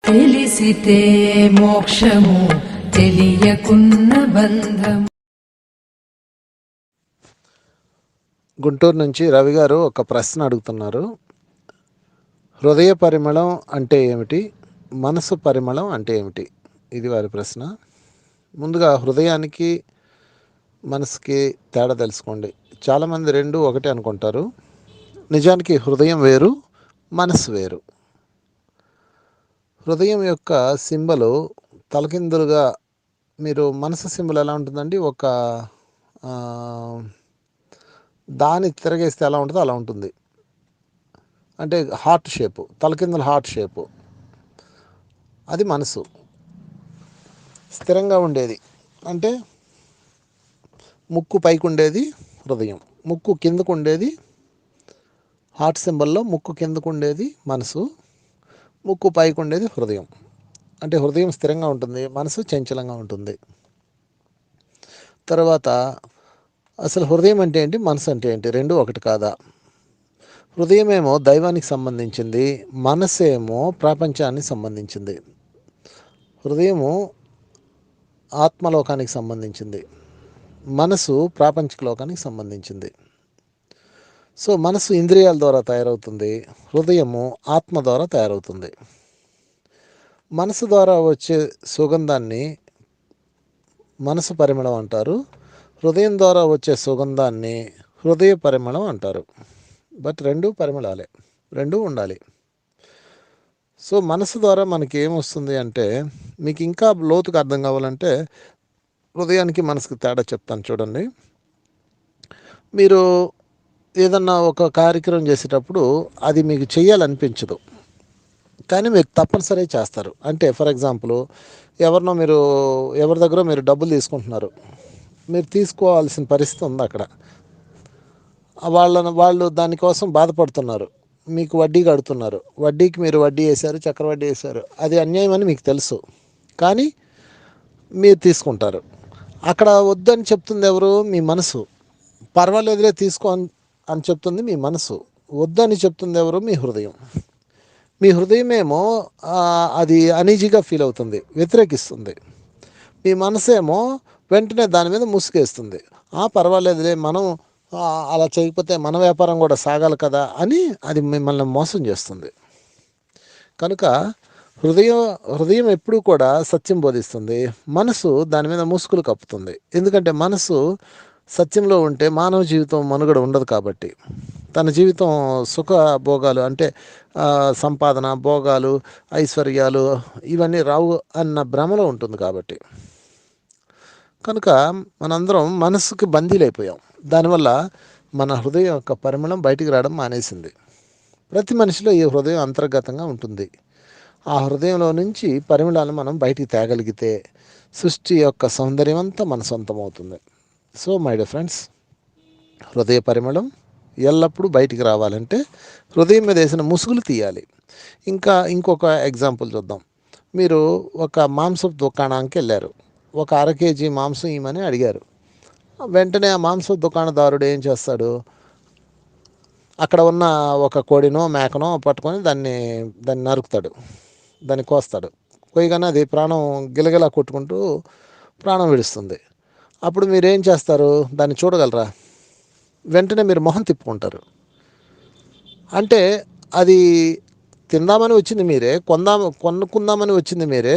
తెలిసితే మోక్షము తెలియకున్న బంధము. గుంటూరు నుంచి రవి గారు ఒక ప్రశ్న అడుగుతున్నారు. హృదయ పరిమళం అంటే ఏమిటి, మనసు పరిమళం అంటే ఏమిటి? ఇది వారి ప్రశ్న. ముందుగా హృదయానికి మనసుకి తేడా తెలుసుకోండి. చాలామంది రెండు ఒకటే అనుకుంటారు. నిజానికి హృదయం వేరు, మనసు వేరు. హృదయం యొక్క సింబలు తలకిందులుగా, మీరు మనసు సింబల్ ఎలా ఉంటుందండి, ఒక దాన్ని తిరగేస్తే ఎలా ఉంటుందో అలా ఉంటుంది. అంటే హార్ట్ షేపు, తలకిందుల హార్ట్ షేపు, అది మనసు. స్థిరంగా ఉండేది అంటే ముక్కు పైకి ఉండేది హృదయం, ముక్కు కిందకు ఉండేది హార్ట్ సింబల్లో, ముక్కు కిందకు ఉండేది మనసు, ముక్కు పైకి ఉండేది హృదయం. అంటే హృదయం స్థిరంగా ఉంటుంది, మనసు చంచలంగా ఉంటుంది. తర్వాత అసలు హృదయం అంటే ఏంటి, మనసు అంటే ఏంటి, రెండు ఒకటి కాదా? హృదయం ఏమో దైవానికి సంబంధించింది, మనసు ఏమో ప్రపంచానికి సంబంధించింది. హృదయము ఆత్మలోకానికి సంబంధించింది, మనసు ప్రాపంచిక లోకానికి సంబంధించింది. సో మనసు ఇంద్రియాల ద్వారా తయారవుతుంది, హృదయము ఆత్మ ద్వారా తయారవుతుంది. మనసు ద్వారా వచ్చే సుగంధాన్ని మనసు పరిమళం అంటారు, హృదయం ద్వారా వచ్చే సుగంధాన్ని హృదయ పరిమళం అంటారు. బట్ రెండు పరిమళాలే, రెండు ఉండాలి. సో మనసు ద్వారా మనకి ఏమొస్తుంది అంటే, మీకు ఇంకా లోతుగా అర్థం కావాలంటే హృదయానికి మనసుకి తేడా చెప్తాను చూడండి. మీరు ఏదన్నా ఒక కార్యక్రమం చేసేటప్పుడు అది మీకు చేయాలనిపించదు, కానీ మీరు తప్పనిసరిగా చేస్తారు. అంటే ఫర్ ఎగ్జాంపుల్, ఎవరి దగ్గర మీరు డబ్బులు తీసుకుంటున్నారు, మీరు తీసుకోవాల్సిన పరిస్థితి ఉంది అక్కడ. వాళ్ళు దానికోసం బాధపడుతున్నారు, మీకు వడ్డీ కడుతున్నారు, వడ్డీకి మీరు వడ్డీ వేశారు, చక్రవడ్డీ వేశారు, అది అన్యాయం అని మీకు తెలుసు, కానీ మీరు తీసుకుంటారు. అక్కడ వద్దని చెప్తుంది ఎవరు, మీ మనసు. పర్వాలేదులే తీసుకో అని చెప్తుంది మీ మనసు, వద్దని చెప్తుంది ఎవరు, మీ హృదయం. మీ హృదయం ఏమో అది అనీజీగా ఫీల్ అవుతుంది, వ్యతిరేకిస్తుంది. మీ మనసు ఏమో వెంటనే దాని మీద ముసుగేస్తుంది, పర్వాలేదులే, మనం అలా చేయకపోతే మన వ్యాపారం కూడా సాగాలి కదా అని అది మిమ్మల్ని మోసం చేస్తుంది. కనుక హృదయం ఎప్పుడూ కూడా సత్యం బోధిస్తుంది, మనసు దాని మీద ముసుగులు కప్పుతుంది. ఎందుకంటే మనసు సత్యంలో ఉంటే మానవ జీవితం మనుగడ ఉండదు కాబట్టి, తన జీవితం సుఖ భోగాలు అంటే సంపాదన, భోగాలు, ఐశ్వర్యాలు ఇవన్నీ రావు అన్న భ్రమలో ఉంటుంది కాబట్టి. కనుక మనందరం మనసుకి బందీలైపోయాం. దానివల్ల మన హృదయం యొక్క పరిమళం బయటికి రావడం మానేసింది. ప్రతి మనిషిలో ఈ హృదయం అంతర్గతంగా ఉంటుంది. ఆ హృదయంలో నుంచి పరిమళాలను మనం బయటికి తేగలిగితే సృష్టి యొక్క సౌందర్యం అంతా మన సొంతం అవుతుంది. సో మై డియర్ ఫ్రెండ్స్, హృదయ పరిమళం ఎల్లప్పుడూ బయటికి రావాలంటే హృదయం మీద వేసిన ముసుగులు తీయాలి. ఇంకొక ఎగ్జాంపుల్ చూద్దాం. మీరు ఒక మాంసపు దుకాణానికి వెళ్ళారు, ఒక 1/2 kg మాంసం ఇవ్వమని అడిగారు. వెంటనే ఆ మాంస దుకాణదారుడు ఏం చేస్తాడు, అక్కడ ఉన్న ఒక కోడినో మేకనో పట్టుకొని దాన్ని నరుకుతాడు, దాన్ని కోస్తాడు. కోయగానే అది ప్రాణం గిలగిలా కొట్టుకుంటూ ప్రాణం విడుస్తుంది. అప్పుడు మీరేం చేస్తారు, దాన్ని చూడగలరా? వెంటనే మీరు మొహం తిప్పుకుంటారు. అంటే అది తిందామని వచ్చింది మీరే, కొనుక్కుందామని వచ్చింది మీరే,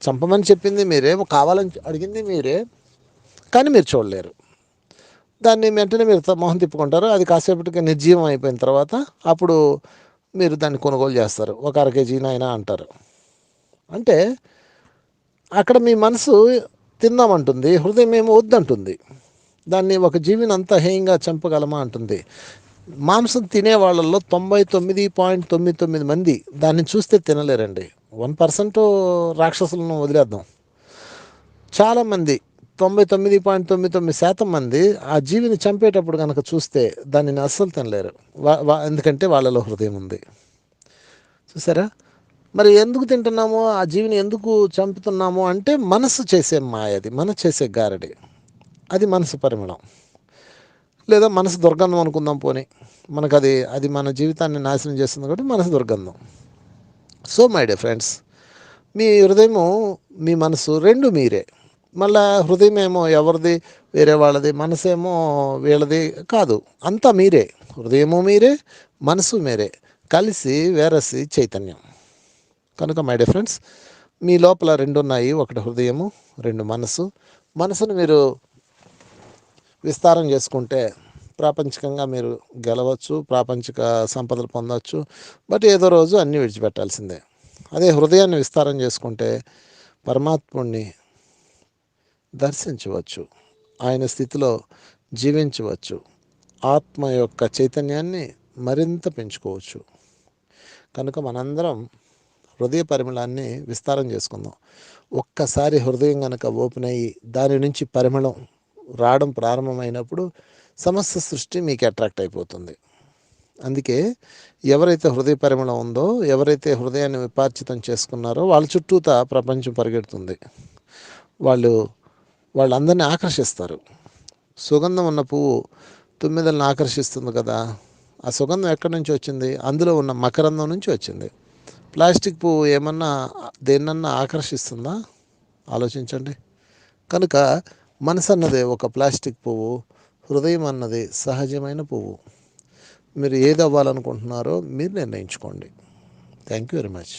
చంపమని చెప్పింది మీరే, కావాలని అడిగింది మీరే, కానీ మీరు చూడలేరు. దాన్ని వెంటనే మీరు మొహం తిప్పుకుంటారు. అది కాసేపటికి నిర్జీవం అయిపోయిన తర్వాత అప్పుడు మీరు దాన్ని కొనుగోలు చేస్తారు, ఒక 1/2 kg అయినా అంటారు. అంటే అక్కడ మీ మనసు తిందామంటుంది, హృదయం ఏమో వద్దంటుంది. దాన్ని ఒక జీవిని అంత హేయంగా చంపగలమా అంటుంది. మాంసం తినే వాళ్ళల్లో 99.99 మంది దాన్ని చూస్తే తినలేరండి. 1% రాక్షసులను వదిలేద్దాం. చాలామంది 99.99% మంది ఆ జీవిని చంపేటప్పుడు కనుక చూస్తే దానిని అస్సలు తినలేరు. ఎందుకంటే వాళ్ళలో హృదయం ఉంది. చూసారా? మరి ఎందుకు తింటున్నామో, ఆ జీవిని ఎందుకు చంపుతున్నామో అంటే మనసు చేసే మాయది, మనసు చేసే గారడి, అది మనసు పరిమళం. లేదా మనసు దుర్గంధం అనుకుందాం. పోనీ మనకు అది మన జీవితాన్ని నాశనం చేస్తుంది కాబట్టి మనసు దుర్గంధం. సో మై డియర్ ఫ్రెండ్స్, మీ హృదయము మీ మనసు రెండు మీరే. మళ్ళా హృదయం ఏమో ఎవరిది, వేరే వాళ్ళది, మనసేమో వీళ్ళది కాదు, అంతా మీరే. హృదయము మీరే, మనసు మీరే, కలిసి వేరసి చైతన్యం. కనుక మై డియర్ ఫ్రెండ్స్, మీ లోపల రెండు ఉన్నాయి, ఒకటి హృదయము, రెండు మనసు. మనసును మీరు విస్తారం చేసుకుంటే ప్రాపంచికంగా మీరు గెలవచ్చు, ప్రాపంచిక సంపదలు పొందవచ్చు, బట్ ఏదో రోజు అన్నీ విడిచిపెట్టాల్సిందే. అదే హృదయాన్ని విస్తారం చేసుకుంటే పరమాత్ముడిని దర్శించవచ్చు, ఆయన స్థితిలో జీవించవచ్చు, ఆత్మ యొక్క చైతన్యాన్ని మరింత పెంచుకోవచ్చు. కనుక మనందరం హృదయ పరిమళాన్ని విస్తారం చేసుకుందాం. ఒక్కసారి హృదయం కనుక ఓపెన్ అయ్యి దాని నుంచి పరిమళం రావడం ప్రారంభమైనప్పుడు సమస్త సృష్టి మీకు అట్రాక్ట్ అయిపోతుంది. అందుకే ఎవరైతే హృదయ పరిమళం ఉందో, ఎవరైతే హృదయాన్ని విపార్జితం చేసుకున్నారో వాళ్ళ చుట్టూతా ప్రపంచం పరిగెడుతుంది. వాళ్ళందరినీ ఆకర్షిస్తారు. సుగంధం ఉన్న పువ్వు తుమ్మెదలను ఆకర్షిస్తుంది కదా, ఆ సుగంధం ఎక్కడి నుంచి వచ్చింది? అందులో ఉన్న మకరందం నుంచి వచ్చింది. ప్లాస్టిక్ పువ్వు ఏమన్నా దేన్నన్నా ఆకర్షిస్తుందా? ఆలోచించండి. కనుక మనసు అన్నది ఒక ప్లాస్టిక్ పువ్వు, హృదయం అన్నది సహజమైన పువ్వు. మీరు ఏది అవ్వాలనుకుంటున్నారో మీరు నిర్ణయించుకోండి. Thank you very much.